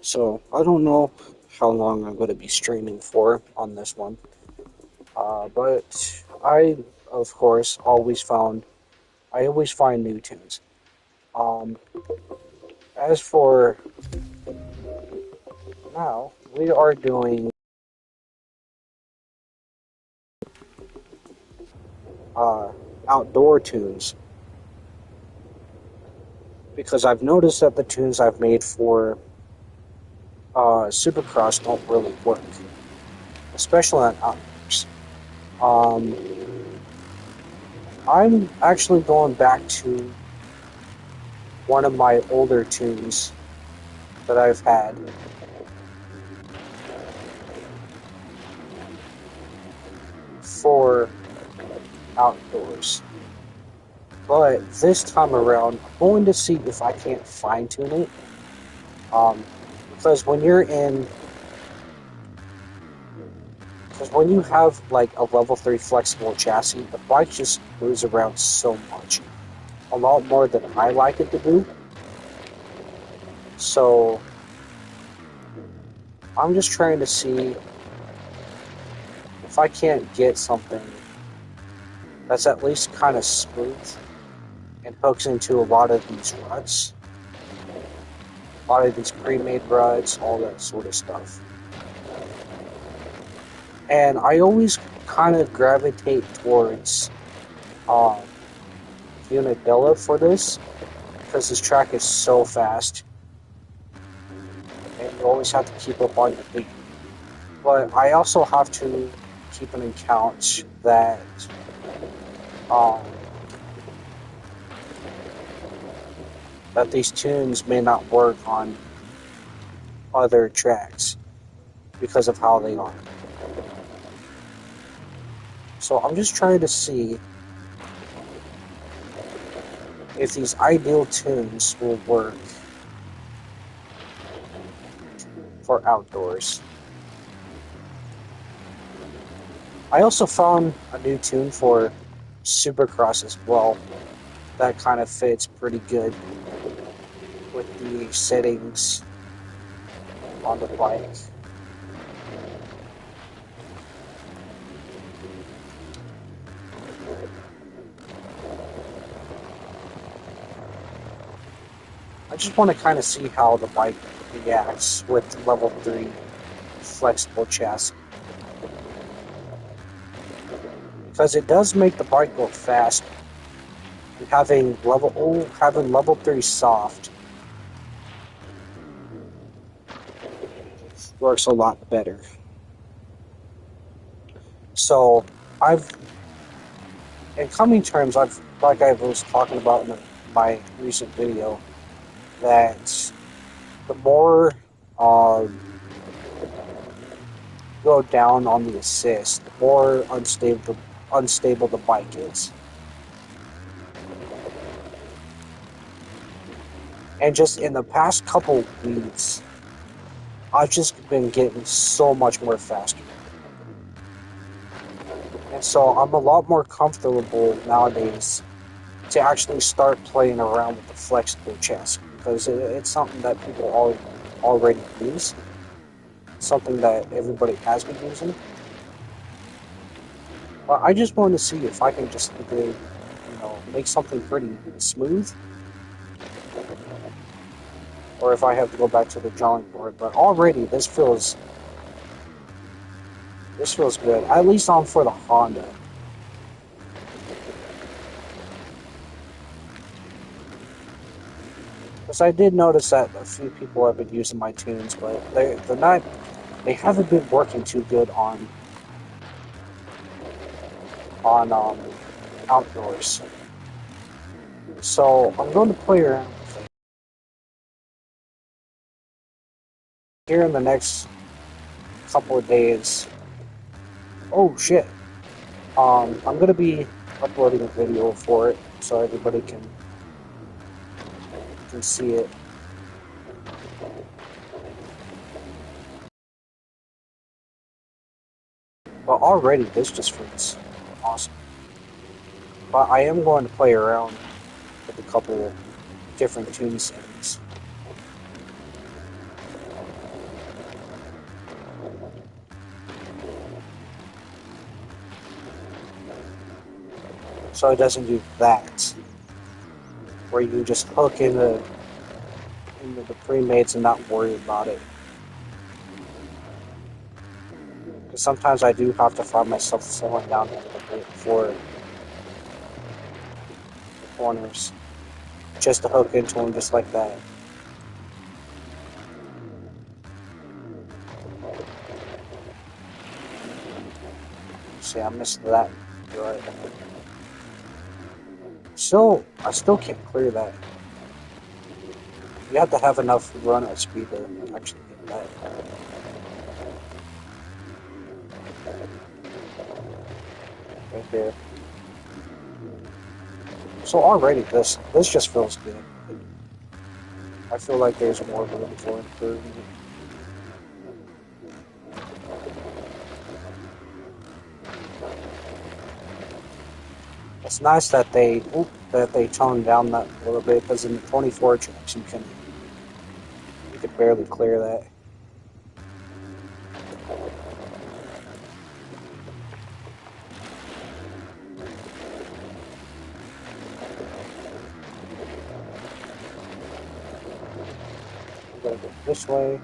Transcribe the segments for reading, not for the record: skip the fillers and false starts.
So I don't know how long I'm going to be streaming for on this one, but of course, I always find new tunes. Um, as for now, we are doing uh, outdoor tunes because I've noticed that the tunes I've made for Supercross don't really work, especially on outdoors. Um, I'm actually going back to one of my older tunes that I've had for outdoors. But this time around, I'm going to see if I can't fine tune it. Um, because when you have like a level 3 flexible chassis, the bike just moves around so much. A lot more than I like it to do. So I'm just trying to see if I can't get something that's at least kind of smooth and hooks into a lot of these ruts, a lot of these pre-made ruts, all that sort of stuff. And I always kind of gravitate towards um, Unadilla for this because this track is so fast and you always have to keep up on your beat. But I also have to keep an account um, that these tunes may not work on other tracks because of how they are. So I'm just trying to see if these ideal tunes will work for outdoors. I also found a new tune for Supercross as well that kind of fits pretty good with the settings on the bike. I just want to kind of see how the bike reacts with level 3 flexible chassis. Because it does make the bike go fast. And having level 3 soft works a lot better. So I've in coming terms like I was talking about in my recent video that the more go down on the assist, the more unstable the bike is. And just in the past couple weeks, I've just been getting so much more faster. And so I'm a lot more comfortable nowadays to actually start playing around with the flexible chassis because it's something that people already use, something that everybody has been using. But I just wanted to see if I can just make something pretty smooth, or if I have to go back to the drawing board. But already this feels good. At least on for the Honda. Because I did notice that a few people have been using my tunes, but they haven't been working too good on outdoors. So I'm going to play around with it here in the next couple of days. Oh shit! I'm going to be uploading a video for it so everybody can see it. But already this just feels awesome. But I am going to play around with a couple of different tune settings. so it doesn't do that, where you can just hook into the pre-mates and not worry about it. Because sometimes I do have to find myself slowing down a little bit for the corners, just to hook into them just like that. See, I missed that. Right. I still can't clear that. You have to have enough run at speed to actually get that. Right there. So already this just feels good. I feel like there's more room for improvement. It's nice that they toned down that a little bit, because in the 24 tracks you could barely clear that. I'm gonna go this way.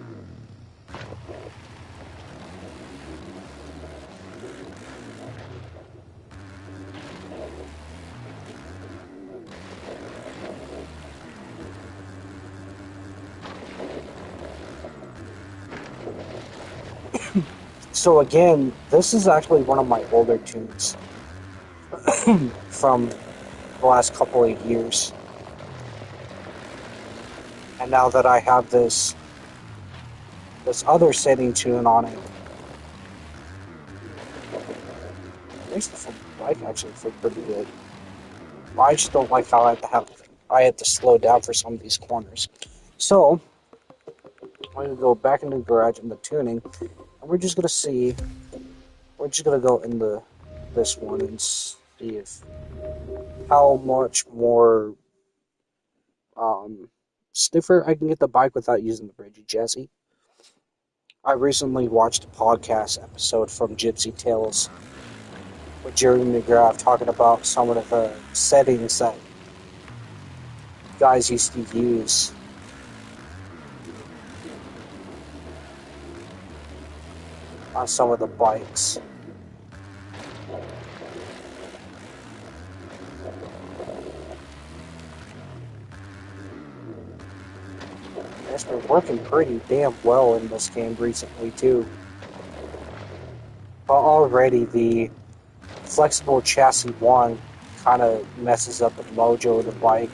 So again, this is actually one of my older tunes from the last couple of years. And now that I have this other setting tune on it, makes the bike actually feel pretty good. I just don't like how I had to slow down for some of these corners. So I'm gonna go back into the garage in the tuning, and we're just gonna go into this one and see if how much more stiffer I can get the bike without using the Bridgie chassis. I recently watched a podcast episode from Gypsy Tales with Jerry McGrath talking about some of the settings that guys used to use on some of the bikes. It's been working pretty damn well in this game recently too. But already the flexible chassis 1 kind of messes up the mojo of the bike.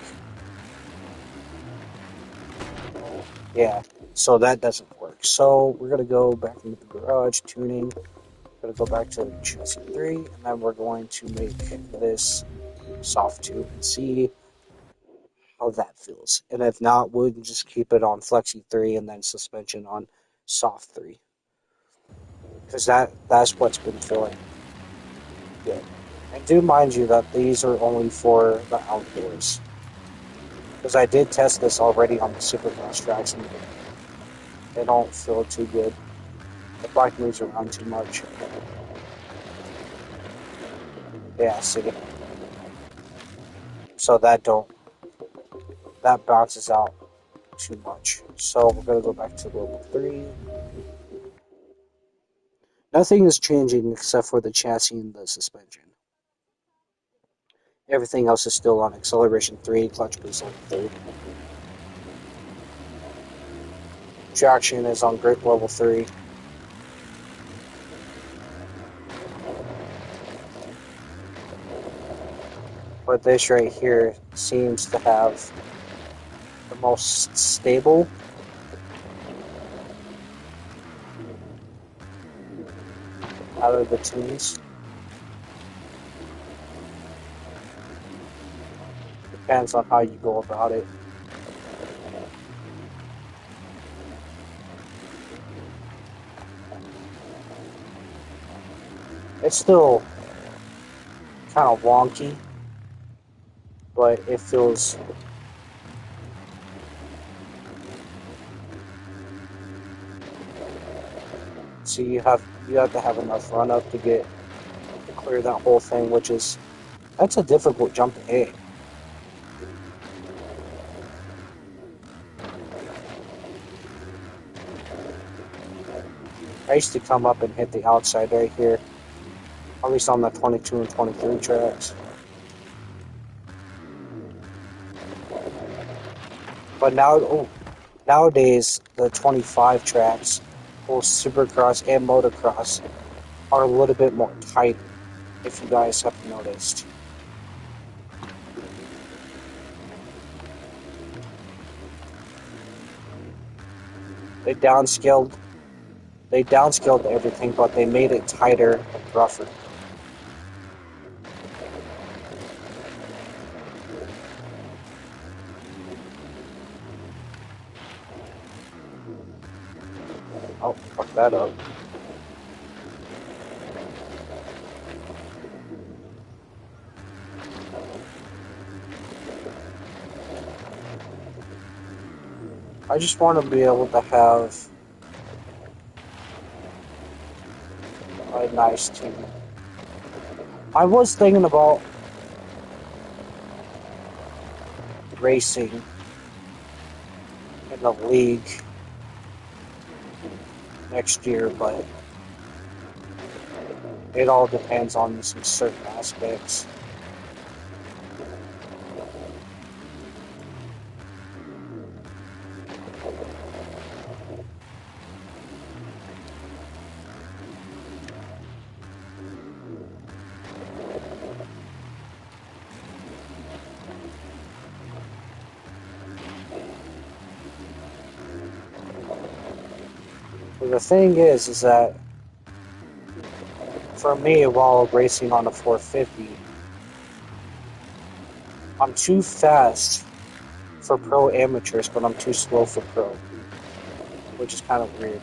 Yeah, so that doesn't work. So we're going to go back into the garage, tuning. We're going to go back to chassis 3, and then we're going to make this soft 2 and see how that feels. And if not, we'll just keep it on Flexi 3 and then suspension on soft 3. Because that's what's been feeling good. And do mind you that these are only for the outdoors. Because I did test this already on the Supercross tracks and they don't feel too good. The bike moves around too much. Yeah, see. So that bounces out too much. So we're gonna go back to level 3. Nothing is changing except for the chassis and the suspension. Everything else is still on acceleration 3, clutch boost level 3. Traction is on grip level 3. But this right here seems to have the most stable. Out of the tunes. Depends on how you go about it. It's still kind of wonky, but it feels you have to have enough run up to clear that whole thing, which is That's a difficult jump to hit. I used to come up and hit the outside right here, at least on the 22 and 23 tracks. But now, nowadays, the 25 tracks, both Supercross and Motocross, are a little bit more tight, if you guys have noticed. They downscaled, they downscaled everything, but they made it tighter and rougher. Oh, fuck that up. I just want to be able to have a nice team. I was thinking about racing in the league next year, but it all depends on some certain aspects. But the thing is that for me, while racing on a 450, I'm too fast for pro amateurs, but I'm too slow for pro, which is kind of weird.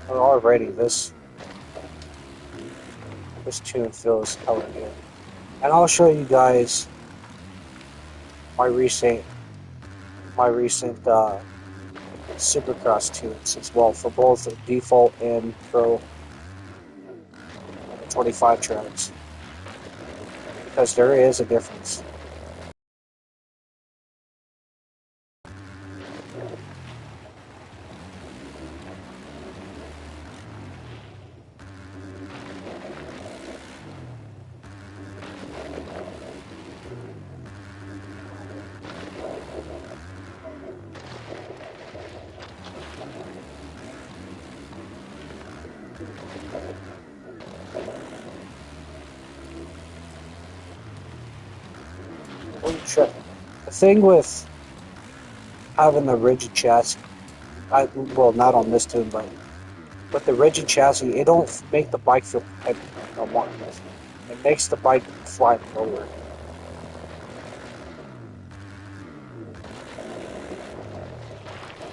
But already, this tune feels hella good. And I'll show you guys my recent Supercross tunes as well for both default and pro 25 tracks, because there is a difference. The thing with having the rigid chassis, well, not on this tune, but with the rigid chassis, it don't make the bike feel heavy no more. It makes the bike fly lower.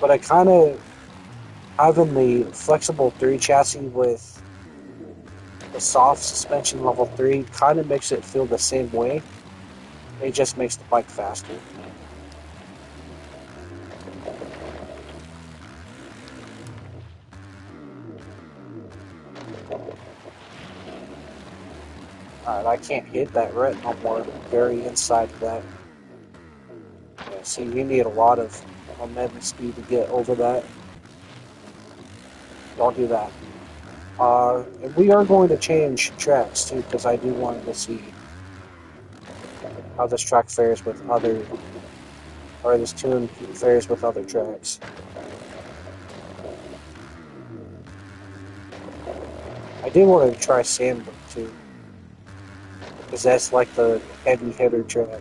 But I kind of having the flexible 3 chassis with the soft suspension level 3 kind of makes it feel the same way. It just makes the bike faster. Alright, I can't hit that red no more. Very inside of that. Yeah, see, you need a lot of momentum speed to get over that. Don't do that. And we are going to change tracks too, because I do want to see how this track fares with other, or this tune fares with other tracks. I did want to try Sandburg too, because that's like the heavy hitter track.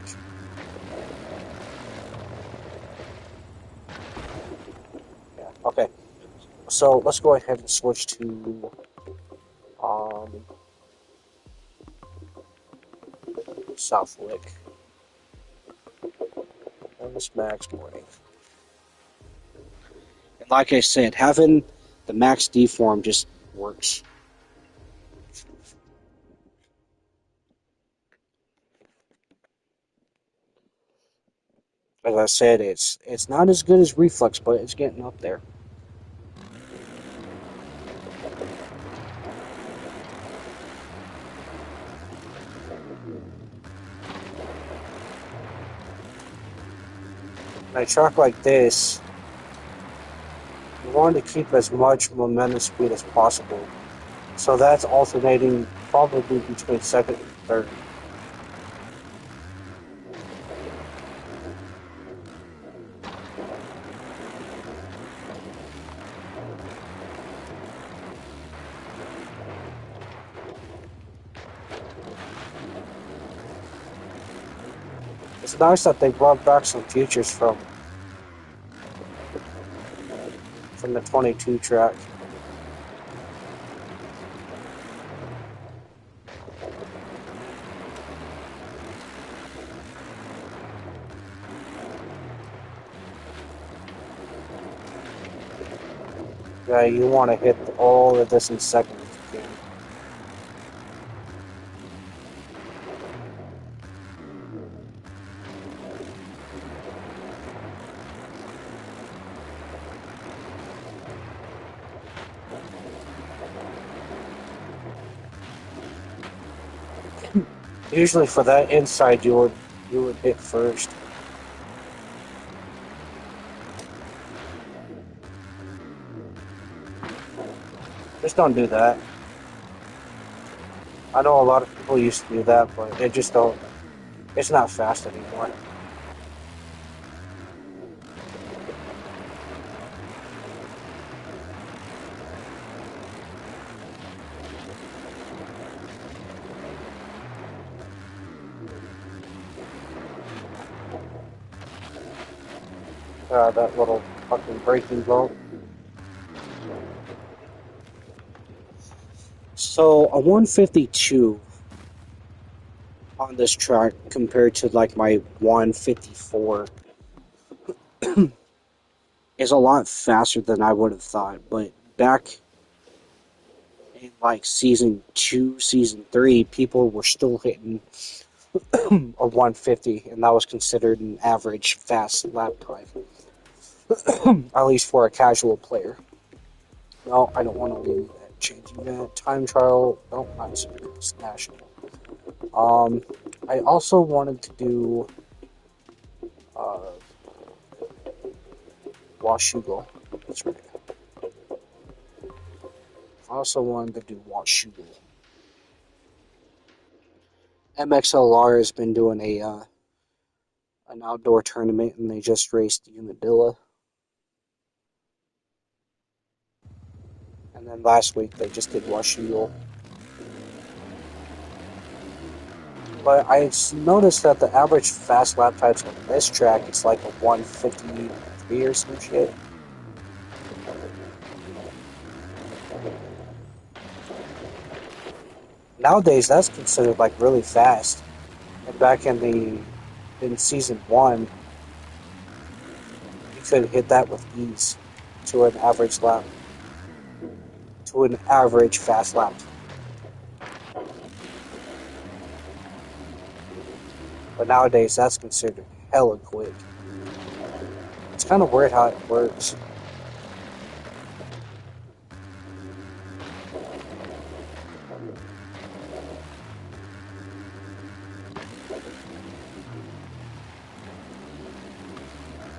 Yeah, okay. So let's go ahead and switch to Southwick. And this Max morning. And like I said, having the Max deform just works. As I said, it's not as good as Reflex, but it's getting up there. On a track like this, you want to keep as much momentum speed as possible. So that's alternating probably between second and third. It's nice that they brought back some features from the 22 track. Yeah, you want to hit all of this in seconds if you can. Usually for that inside you would hit first. Just don't do that. I know a lot of people used to do that, but it just don't. It's not fast anymore. That little fucking braking boat. So a 152 on this track compared to like my 154 is a lot faster than I would have thought. But back in like season 2, season 3, people were still hitting a 150, and that was considered an average fast lap time, at least for a casual player. No, I don't want to leave that. Changing that time trial. No, not serious. National. I also wanted to do uh, Washougal. That's right. I also wanted to do Washougal. MXLR has been doing an outdoor tournament, and they just raced Unadilla. And then last week they just did Washougal. But I noticed that the average fast lap times on this track is like a 153 or some shit. Nowadays, that's considered like really fast. And back in season 1, you could hit that with ease to an average lap, to an average fast lap. But nowadays, that's considered hella quick. It's kind of weird how it works.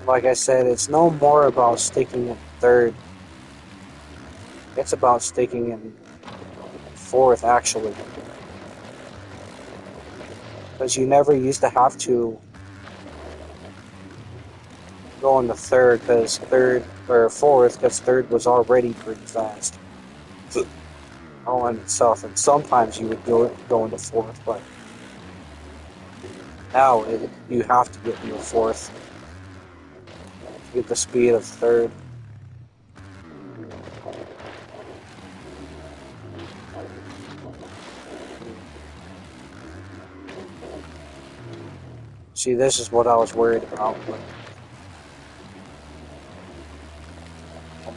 Like I said, it's no more about sticking in third. It's about sticking in fourth, actually. Because you never used to have to go into third, because third, or fourth, because third was already pretty fast. All in itself, and sometimes you would go into fourth, but now you have to get into fourth to get the speed of third. See, this is what I was worried about. But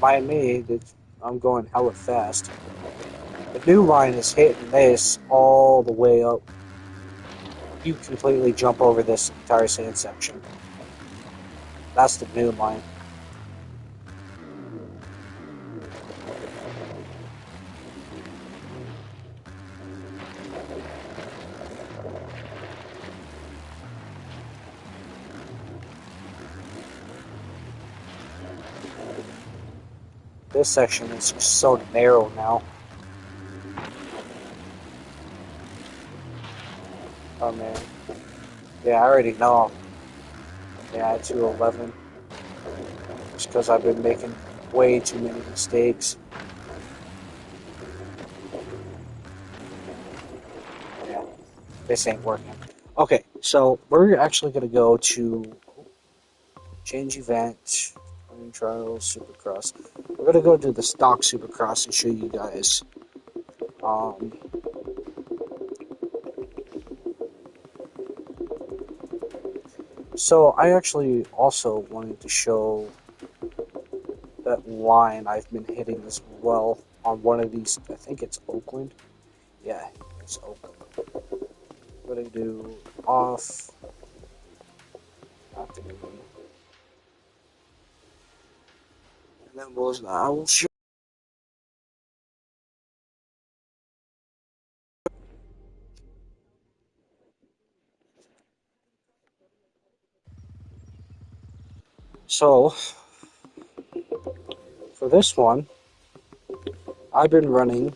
by me, I'm going hella fast. The new line is hitting this all the way up. You completely jump over this entire sand section. That's the new line. This section is so narrow now. Oh man. Yeah, I already know. Yeah, 211. Just because I've been making way too many mistakes. Yeah, this ain't working. Okay, so we're actually going to go to change event, running trials, supercross. We're going to go to the stock supercross and show you guys. So I actually also wanted to show that line I've been hitting as well on one of these. I think it's Oakland. Yeah, it's Oakland. We're going to do off. Afternoon. And then I will show. So for this one, I've been running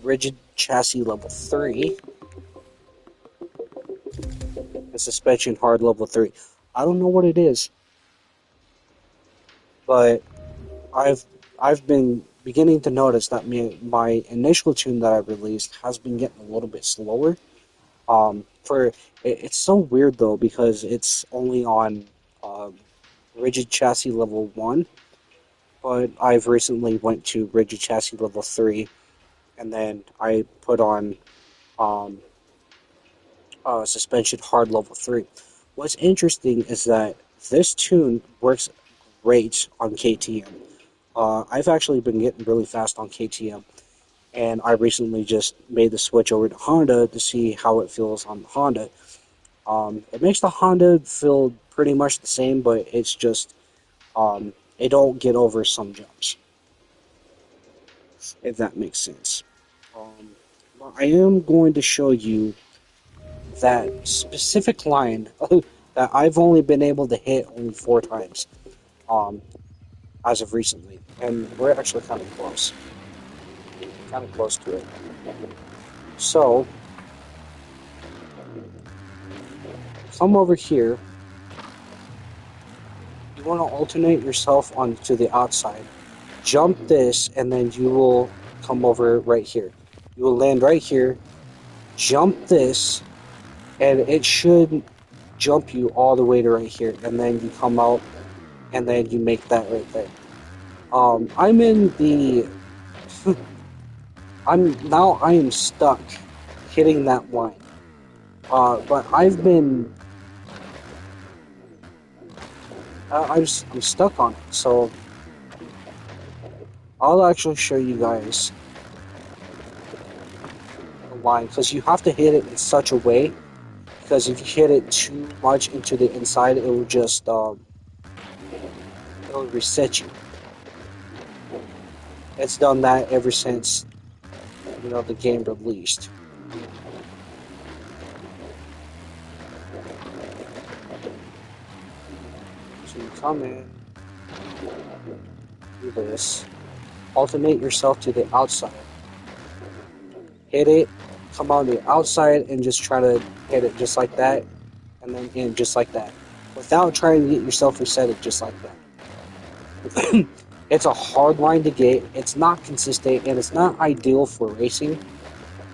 rigid chassis level 3 and suspension hard level 3. I don't know what it is, but I've been beginning to notice that my initial tune that I released has been getting a little bit slower. It's so weird though because it's only on rigid chassis level 1, but I've recently went to rigid chassis level 3, and then I put on um, suspension hard level 3. What's interesting is that this tune works great on KTM. I've actually been getting really fast on KTM, and I recently just made the switch over to Honda to see how it feels on the Honda. It makes the Honda feel pretty much the same, but it's just it don't get over some jumps, if that makes sense. But I am going to show you that specific line that I've only been able to hit only 4 times um, as of recently, and we're actually kind of close to it. So come over here. You want to alternate yourself onto the outside. Jump this, and then you will come over right here. You will land right here. Jump this, and it should jump you all the way to right here, and then you come out, and then you make that right there. I'm in the. I am stuck hitting that line. But I'm stuck on it. So I'll actually show you guys the line because you have to hit it in such a way. Because if you hit it too much into the inside, it will just it'll reset you. It's done that ever since the game released. So you come in, do this, alternate yourself to the outside, hit it, come on the outside, and just try to hit it just like that, and then in just like that, without trying to get yourself resetted just like that. It's a hard line to get. It's not consistent, and it's not ideal for racing.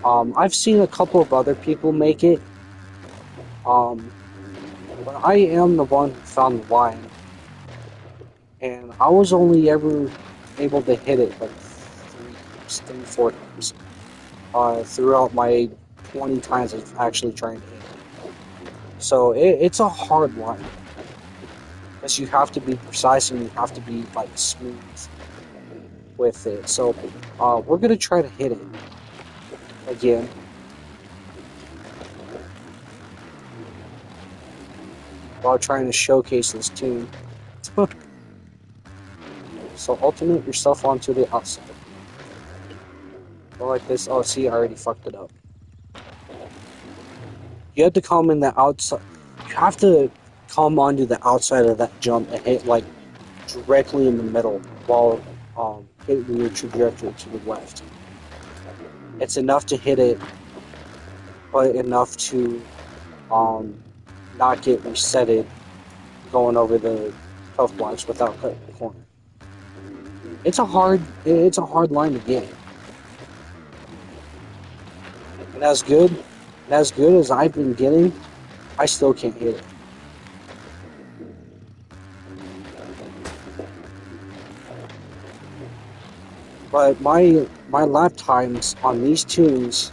I've seen a couple of other people make it, but I am the one who found the line, and I was only ever able to hit it like 4 times throughout my 20 times of actually trying to hit it. So it's a hard line because you have to be precise and you have to be like smooth with it. So we're gonna try to hit it again. while trying to showcase this tune. So alternate yourself onto the outside. Go like this. Oh, see, I already fucked it up. You have to come in the outside. You have to come onto the outside of that jump and hit like directly in the middle while hitting your trajectory to the left. It's enough to hit it, but enough to um, not get resetted going over the tough blocks without cutting the corner. It's a hard line to get. And as good as I've been getting, I still can't hit it. But my lap times on these tunes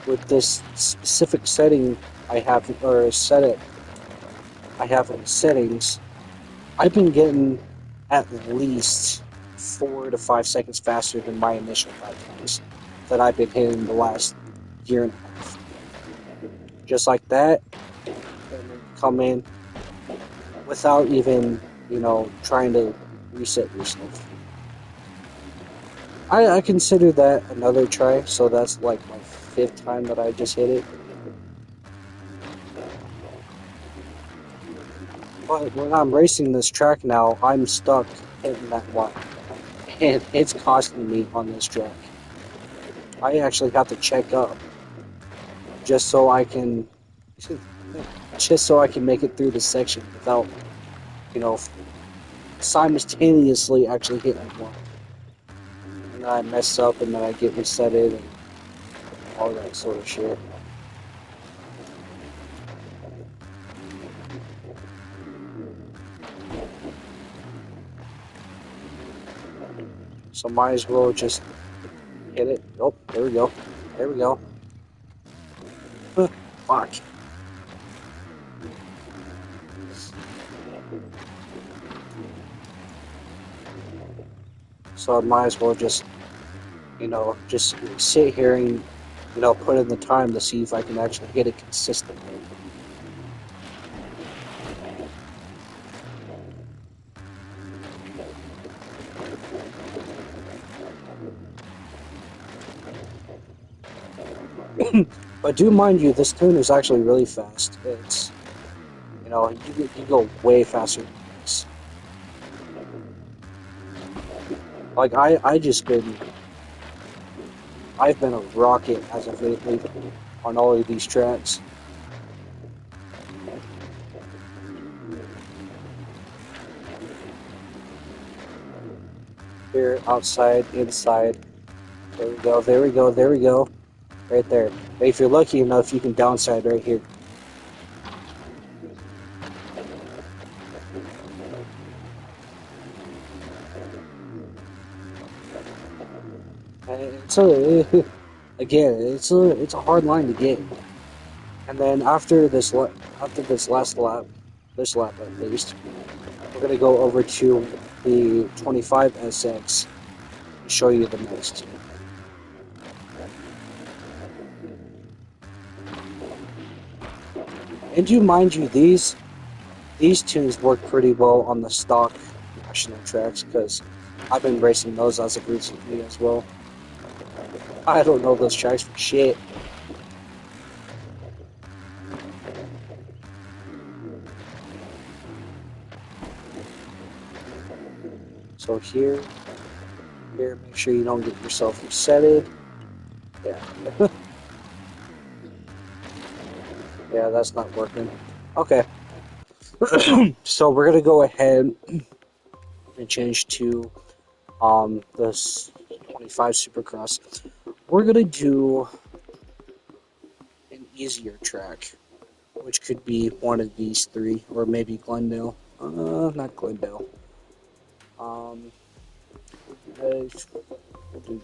with this specific setting I have or set it I have in settings, I've been getting at least 4 to 5 seconds faster than my initial lap times that I've been hitting the last year and a half. Just like that, and then come in without even, trying to reset yourself. I consider that another try, so that's like my 5th time that I just hit it. But when I'm racing this track now, I'm stuck hitting that line. And it's costing me on this track. I actually have to check up just so I can make it through the section without, simultaneously actually hitting one. And then I mess up and then I get resetted and all that sort of shit. So might as well just hit it. Oh, there we go. There we go. Fuck. So I might as well just sit here and, put in the time to see if I can actually hit it consistently. But do mind you, this tune is actually really fast. It's, you go way faster than this. Like, I've been a rocket as of lately on all of these tracks. Here, outside, inside. There we go, there we go, there we go. Right there. If you're lucky enough, you can downside right here. It's it's a hard line to get. And then after this last lap, this lap at least, we're gonna go over to the 25SX and show you the next. And do mind you, these tunes work pretty well on the stock national tracks because I've been racing those as of recently as well. I don't know those tracks for shit. So here, make sure you don't get yourself resetted. Yeah. Yeah, that's not working. Okay. So we're gonna go ahead and change to this 25 Supercross. We're gonna do an easier track, which could be one of these three, or maybe Glendale. Not Glendale. We'll do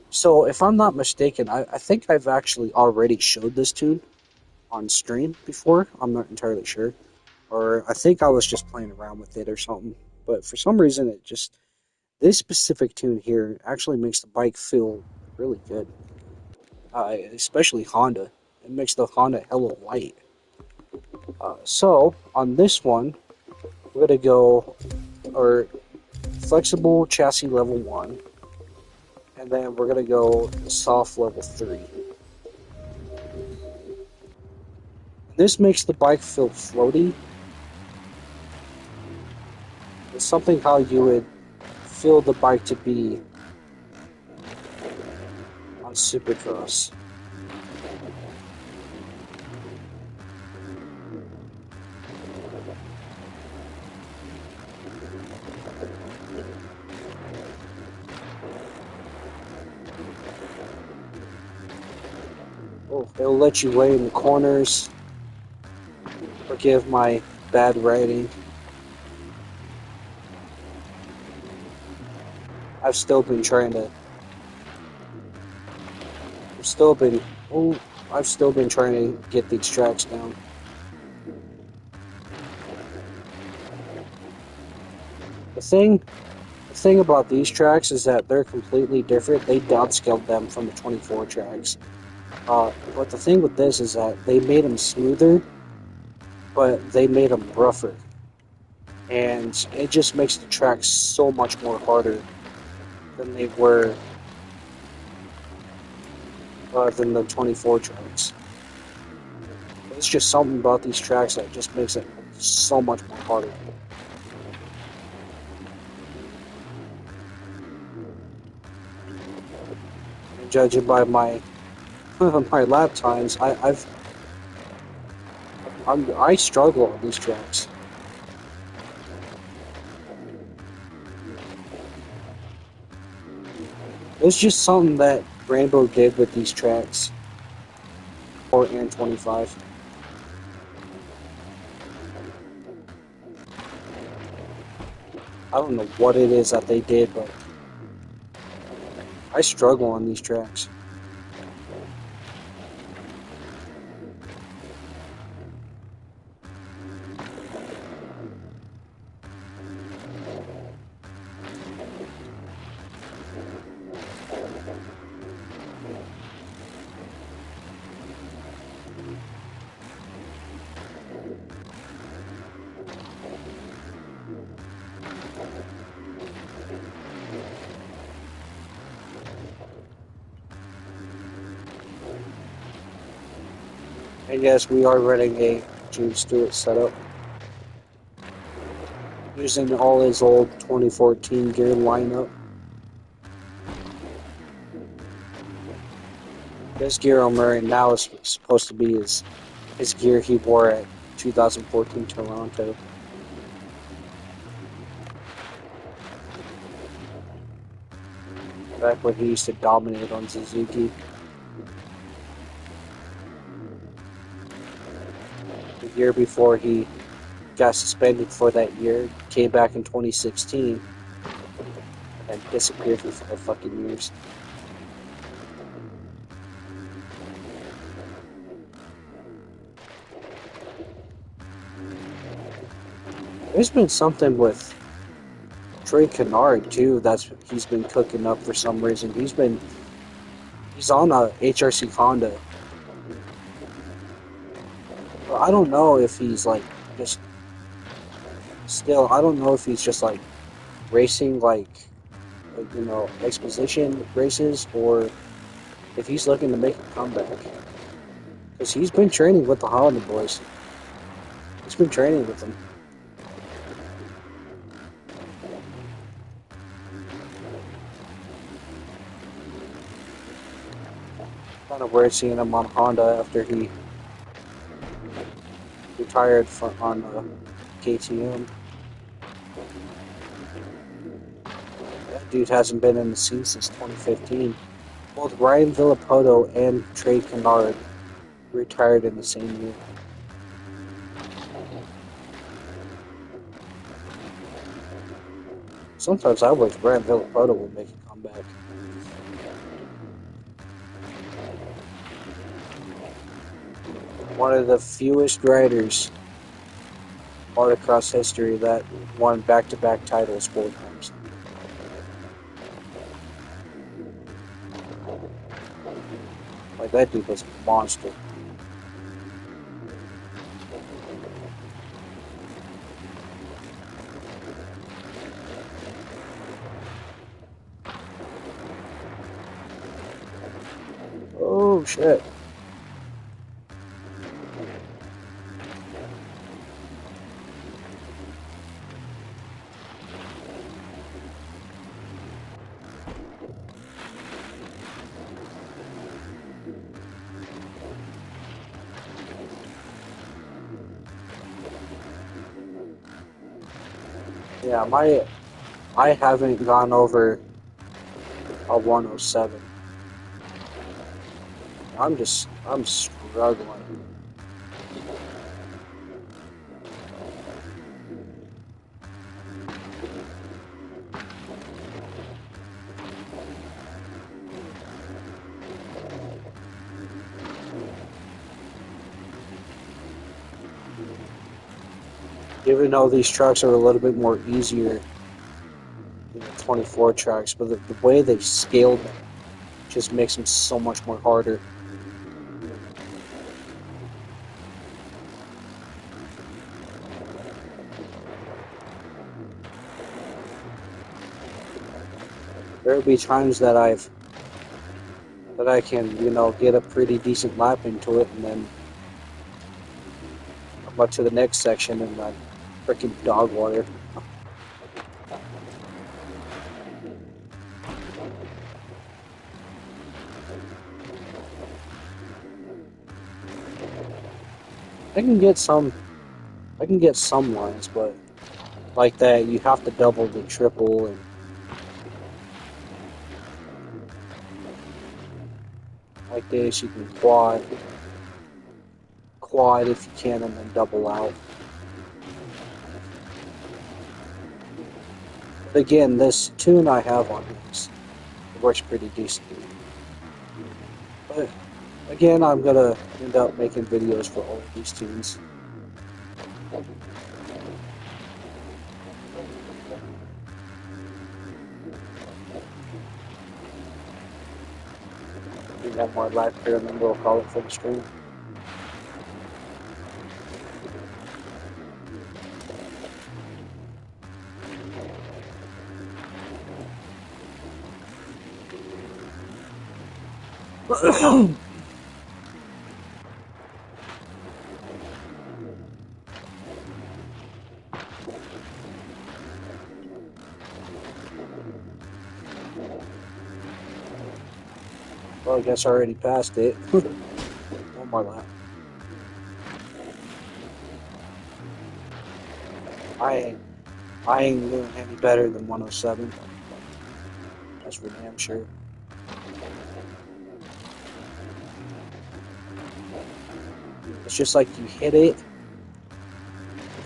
So, if I'm not mistaken, I think I've actually already showed this tune on stream before. I'm not entirely sure. Or I think I was just playing around with it or something. But for some reason, this specific tune here actually makes the bike feel really good. Especially Honda. It makes the Honda hella light. So on this one, we're gonna go or flexible chassis level 1, and then we're gonna go soft level 3. This makes the bike feel floaty. It's something how you would feel the bike to be on Supercross. Oh, it'll let you lay in the corners. Forgive my bad writing. I've still been trying to. I've still been trying to get these tracks down. The thing about these tracks is that they're completely different. They downscaled them from the 24 tracks. But the thing with this is that they made them smoother, but they made them rougher. And it just makes the tracks so much more harder than they were than the 24 tracks. It's just something about these tracks that just makes it so much more harder. And judging by my my lap times, I struggle on these tracks. It's just something that Rainbow did with these tracks, 4 and 25. I don't know what it is that they did, but I struggle on these tracks. And yes, we are running a Gene Stewart setup, using all his old 2014 gear lineup. This gear I'm wearing now is supposed to be his gear he wore at 2014 Toronto. Back when he used to dominate on Suzuki. The year before he got suspended for that year, came back in 2016, and disappeared for 5 fucking years. There's been something with Trey Kennard too he's been cooking up for some reason. He's on a HRC Honda. But I don't know if he's like just still. I don't know if he's just like racing like exposition races, or if he's looking to make a comeback. Because he's been training with the Honda boys. He's been training with them. Kind of weird seeing him on Honda after he retired on KTM. That dude hasn't been in the scene since 2015. Both Ryan Villapoto and Trey Kennard retired in the same year. Sometimes I wish Ryan Villapoto would make a comeback. One of the fewest riders autocross history that won back-to-back titles 4 times. Like, that dude was a monster. Oh shit. Yeah, I haven't gone over a 107. I'm struggling. Even though these trucks are a little bit more easier than the 24 trucks, but the way they scaled them just makes them so much more harder. There'll be times that I can, get a pretty decent lap into it, and then I'm up to the next section and I freaking dog water. I can get some I can get some lines, but like that you have to double the triple, and like this you can quad if you can, and then double out. But again, this tune I have on this works pretty decently. But again, I'm gonna end up making videos for all of these tunes. We have more live here, and then we'll call it for the stream. Well, I guess I already passed it. One more lap. I ain't doing any better than 107. That's for damn sure. It's just like you hit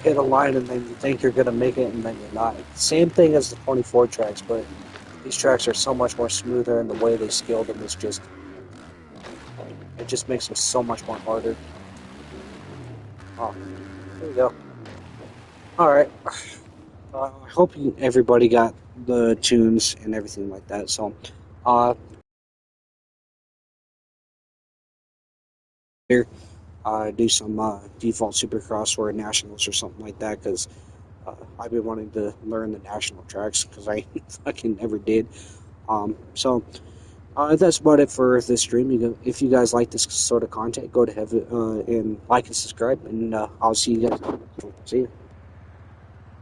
a line, and then you think you're gonna make it, and then you're not. Same thing as the 24 tracks, but these tracks are so much more smoother, and the way they scale them is it just makes them so much more harder. Oh, there we go. All right. I hope everybody got the tunes and everything like that. So, here, do some default Supercross or nationals or something like that, because I've been wanting to learn the national tracks because I fucking never did. So that's about it for this stream. If you guys like this sort of content, go to and like and subscribe, and I'll see you guys. See you.